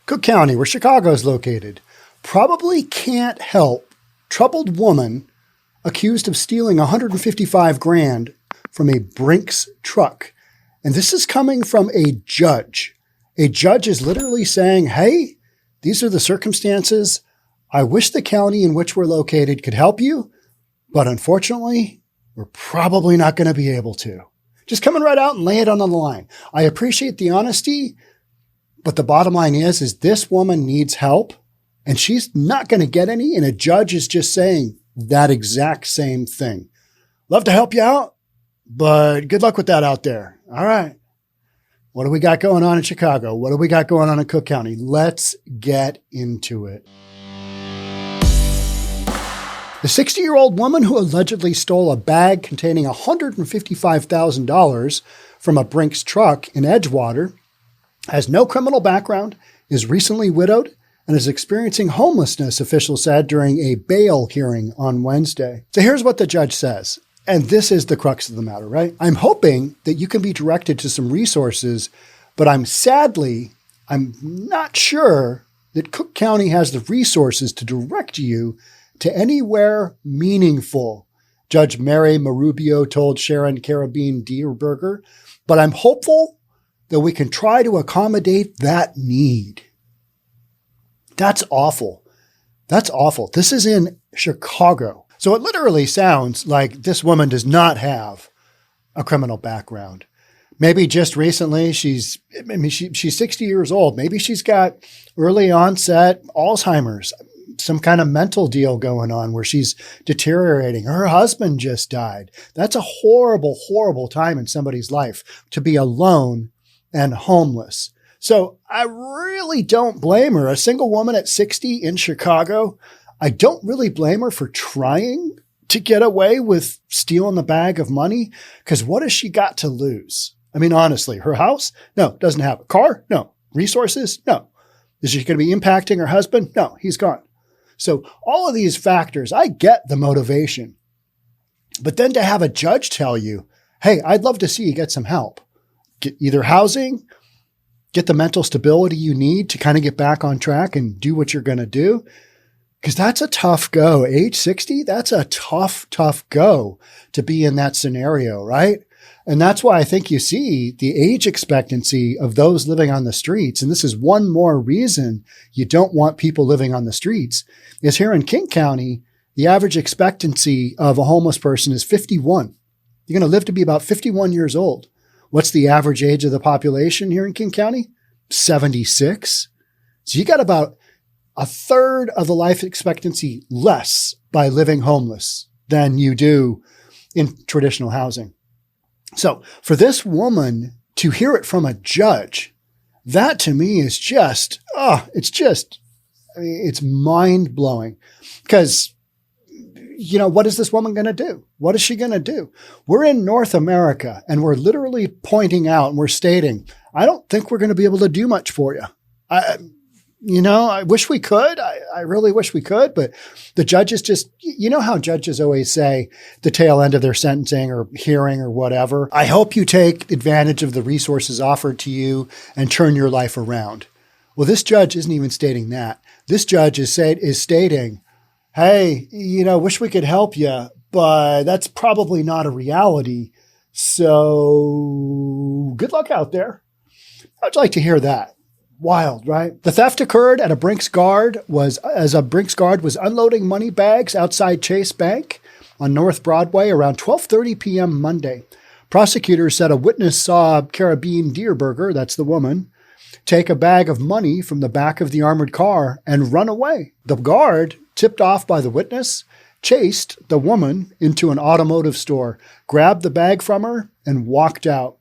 Cook County, where Chicago is located, probably can't help troubled woman accused of stealing $155,000 from a Brinks truck. And this is coming from a judge. A judge is literally saying, hey, these are the circumstances. I wish the county in which we're located could help you, but unfortunately, we're probably not going to be able to. Just coming right out and lay it on the line. I appreciate the honesty, but the bottom line is this woman needs help and she's not going to get any. And a judge is just saying that exact same thing. Love to help you out, but good luck with that out there. All right. What do we got going on in Chicago? What do we got going on in Cook County? Let's get into it. The 60-year-old woman who allegedly stole a bag containing $155,000 from a Brinks truck in Edgewater has no criminal background, is recently widowed, and is experiencing homelessness, officials said during a bail hearing on Wednesday. So here's what the judge says, and this is the crux of the matter, right? I'm hoping that you can be directed to some resources, but I'm not sure that Cook County has the resources to direct you to anywhere meaningful, Judge Mary Marubio told Sharon Carabine-Dierberger, but I'm hopeful that we can try to accommodate that need. That's awful. That's awful. This is in Chicago. So it literally sounds like this woman does not have a criminal background. Maybe just recently she's 60 years old. Maybe she's got early onset Alzheimer's, some kind of mental deal going on where she's deteriorating. Her husband just died. That's a horrible, horrible time in somebody's life to be alone and homeless. So I really don't blame her. A single woman at 60 in Chicago, I don't really blame her for trying to get away with stealing the bag of money, because what has she got to lose? I mean, honestly, her house? No. Doesn't have a car? No. Resources? No. Is she going to be impacting her husband? No, he's gone. So all of these factors, I get the motivation. But then to have a judge tell you, hey, I'd love to see you get some help. Get either housing, get the mental stability you need to kind of get back on track and do what you're going to do. Because that's a tough go. Age 60, that's a tough go to be in that scenario, right? And that's why I think you see the age expectancy of those living on the streets. And this is one more reason you don't want people living on the streets, is here in King County, the average expectancy of a homeless person is 51. You're going to live to be about 51 years old. What's the average age of the population here in King County? 76. So you got about a third of the life expectancy less by living homeless than you do in traditional housing. So for this woman to hear it from a judge, that to me is just, it's mind blowing. Because, what is this woman going to do? What is she going to do? We're in North America and we're literally pointing out and we're stating, I don't think we're going to be able to do much for you. I wish we could. I really wish we could, but the judges just, how judges always say the tail end of their sentencing or hearing or whatever. I hope you take advantage of the resources offered to you and turn your life around. Well, this judge isn't even stating that. This judge is stating, hey, wish we could help you, but that's probably not a reality. So good luck out there. I'd like to hear that. Wild, right? The theft occurred at a Brinks guard was unloading money bags outside Chase Bank on North Broadway around 12:30 p.m. Monday. Prosecutors said a witness saw Carabine-Dierberger, that's the woman, take a bag of money from the back of the armored car and run away. The guard, tipped off by the witness, chased the woman into an automotive store, grabbed the bag from her, and walked out.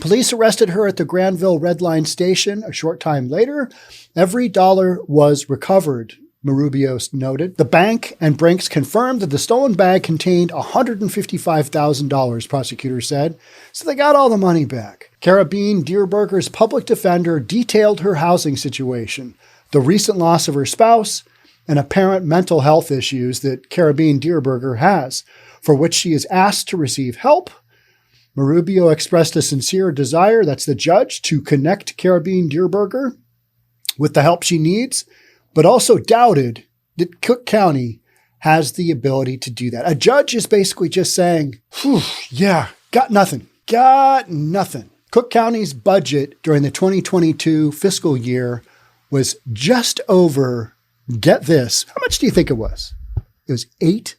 Police arrested her at the Granville Red Line station a short time later. Every dollar was recovered, Marubio noted. The bank and Brinks confirmed that the stolen bag contained $155,000, prosecutors said, so they got all the money back. Carabine-Dierberger's public defender detailed her housing situation, the recent loss of her spouse, and apparent mental health issues that Carabine-Dierberger has, for which she is asked to receive help. Marubio expressed a sincere desire, that's the judge, to connect Carabine-Dierberger with the help she needs, but also doubted that Cook County has the ability to do that. A judge is basically just saying, yeah, got nothing. Cook County's budget during the 2022 fiscal year was just over, get this, how much do you think it was? It was $8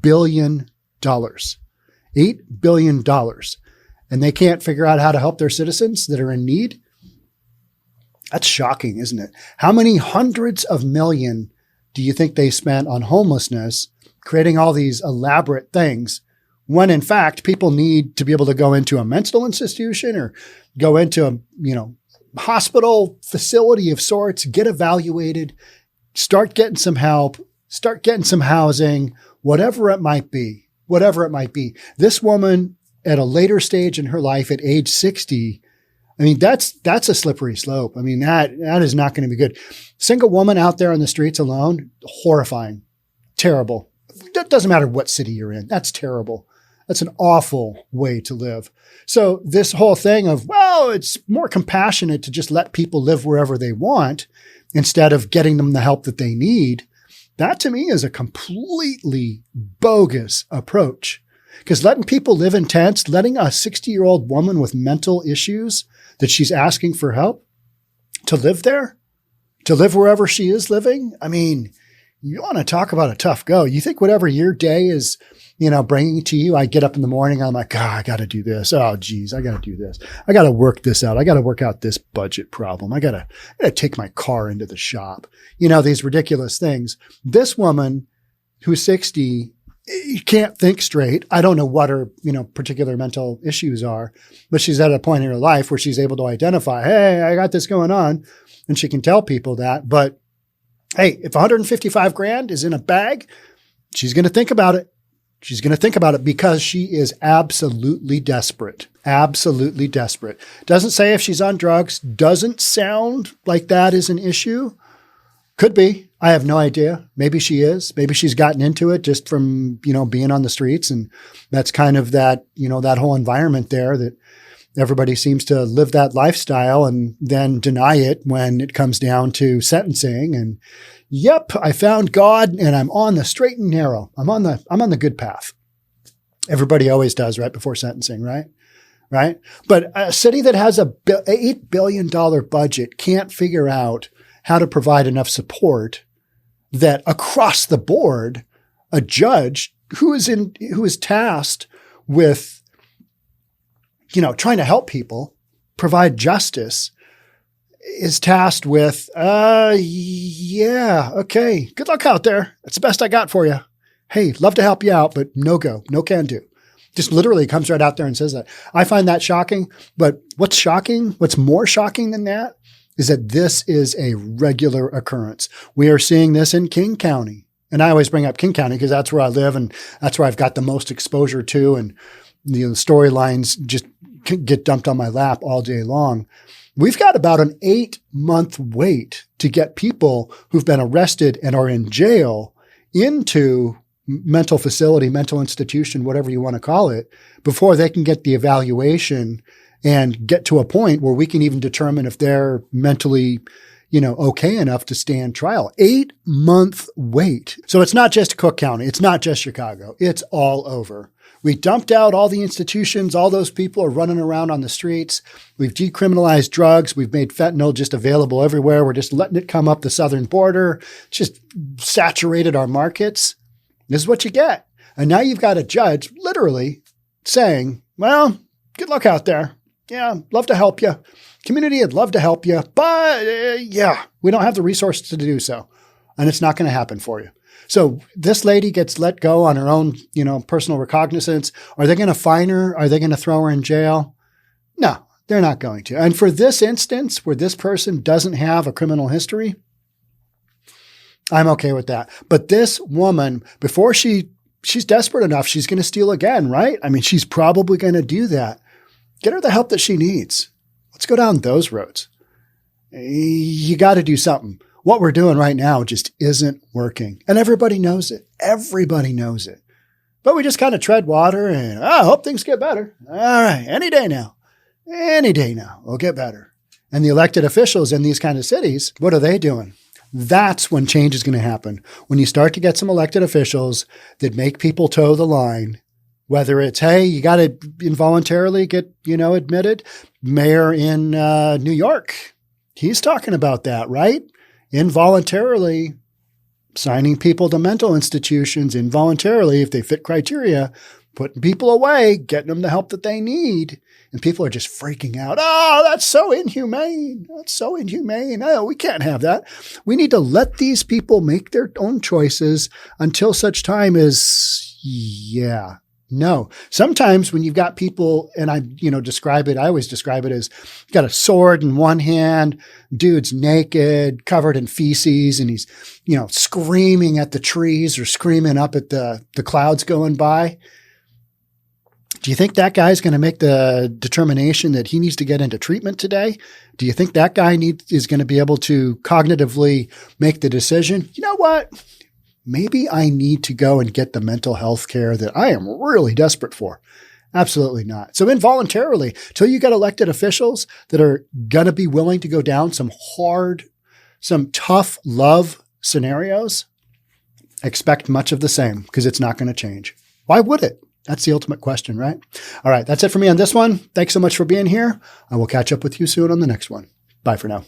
billion. $8 billion. And they can't figure out how to help their citizens that are in need? That's shocking, isn't it? How many hundreds of million do you think they spent on homelessness, creating all these elaborate things, when in fact people need to be able to go into a mental institution or go into a, hospital facility of sorts, get evaluated, start getting some help, start getting some housing, whatever it might be. This woman at a later stage in her life at age 60, I mean, that's a slippery slope. I mean, that is not going to be good. Single woman out there on the streets alone, horrifying, terrible. That doesn't matter what city you're in. That's terrible. That's an awful way to live. So this whole thing of, well, it's more compassionate to just let people live wherever they want instead of getting them the help that they need. That to me is a completely bogus approach. Because letting people live in tents, letting a 60-year-old woman with mental issues that she's asking for help to live there, to live wherever she is living. I mean, you want to talk about a tough go. You think whatever your day is, bringing to you, I get up in the morning, I'm like, I got to do this. Oh, geez, I got to do this. I got to work this out. I got to work out this budget problem. I got to take my car into the shop. These ridiculous things. This woman who's 60, can't think straight. I don't know what her, particular mental issues are, but she's at a point in her life where she's able to identify, hey, I got this going on. And she can tell people that. But hey, if 155 grand is in a bag, she's going to think about it. She's going to think about it because she is absolutely desperate. Absolutely desperate. Doesn't say if she's on drugs. Doesn't sound like that is an issue. Could be. I have no idea. Maybe she is. Maybe she's gotten into it just from, being on the streets. And that's kind of that, that whole environment there that everybody seems to live that lifestyle and then deny it when it comes down to sentencing. And yep, I found God and I'm on the straight and narrow. I'm on the good path. Everybody always does right before sentencing, right? Right. But a city that has a $8 billion budget can't figure out how to provide enough support that across the board, a judge who is tasked with, trying to help people provide justice is tasked with, yeah, okay, good luck out there. That's the best I got for you. Hey, love to help you out, but no go, no can do. Just literally comes right out there and says that. I find that shocking, but what's more shocking than that is that this is a regular occurrence. We are seeing this in King County. And I always bring up King County because that's where I live and that's where I've got the most exposure to. And the storylines just get dumped on my lap all day long. We've got about an 8-month wait to get people who've been arrested and are in jail into mental facility, mental institution, whatever you want to call it, before they can get the evaluation and get to a point where we can even determine if they're mentally, okay enough to stand trial. 8-month wait. So it's not just Cook County. It's not just Chicago. It's all over. We dumped out all the institutions. All those people are running around on the streets. We've decriminalized drugs. We've made fentanyl just available everywhere. We're just letting it come up the southern border. Just saturated our markets. This is what you get. And now you've got a judge literally saying, well, good luck out there. Yeah, love to help you. Community, I'd love to help you. But we don't have the resources to do so. And it's not going to happen for you. So this lady gets let go on her own, personal recognizance. Are they going to fine her? Are they going to throw her in jail? No, they're not going to. And for this instance where this person doesn't have a criminal history, I'm okay with that. But this woman, before she's desperate enough, she's going to steal again, right? I mean, she's probably going to do that. Get her the help that she needs. Let's go down those roads. You got to do something. What we're doing right now just isn't working. And everybody knows it. Everybody knows it. But we just kind of tread water and I hope things get better. All right. Any day now. We'll get better. And the elected officials in these kind of cities, what are they doing? That's when change is going to happen. When you start to get some elected officials that make people toe the line, whether it's, hey, you got to involuntarily get, admitted. Mayor in New York, he's talking about that, right? Involuntarily signing people to mental institutions, involuntarily, if they fit criteria, putting people away, getting them the help that they need. And people are just freaking out. Oh, that's so inhumane. That's so inhumane. Oh, we can't have that. We need to let these people make their own choices until such time as, no. Sometimes when you've got people, and I always describe it as you've got a sword in one hand, dude's naked, covered in feces, and he's, screaming at the trees or screaming up at the clouds going by. Do you think that guy's going to make the determination that he needs to get into treatment today? Do you think that guy is going to be able to cognitively make the decision? You know what? Maybe I need to go and get the mental health care that I am really desperate for. Absolutely not. So involuntarily, till you get elected officials that are going to be willing to go down some tough love scenarios, expect much of the same because it's not going to change. Why would it? That's the ultimate question, right? All right. That's it for me on this one. Thanks so much for being here. I will catch up with you soon on the next one. Bye for now.